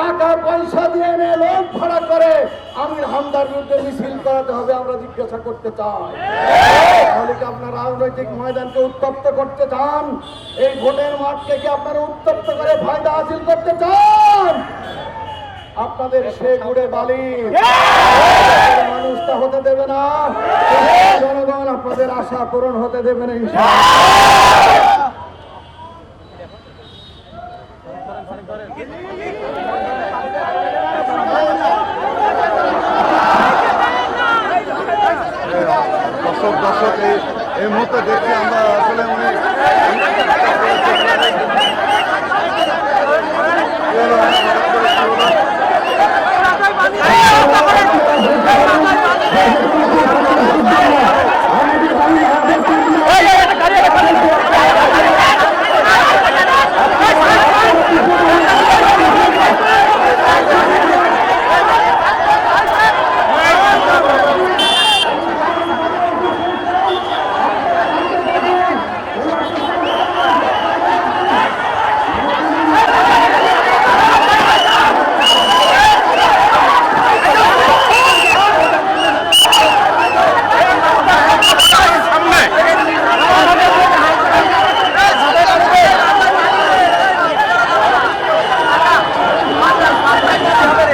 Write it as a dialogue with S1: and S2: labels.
S1: টাকা পয়সা দিয়ে এনে লোক ভাড়া করে আমির হামদার বিরুদ্ধে মিছিল করাতে হবে, আমরা জিজ্ঞাসা করতে চাই। তাহলে কি আপনারা রাজনৈতিক ময়দানকে উত্তপ্ত করতে চান? এই ভোটের মাঠকে কি আপনারা উত্তপ্ত করে ফায়দা হাসিল করতে চান? আপনাদের সে গুড়ে বালি মানুষটা হতে দেবে না, জনগণ আপনাদের আশা পূরণ হতে দেবে না।
S2: দর্শক এই মুহূর্তে দেখছি আমরা আসলে উনি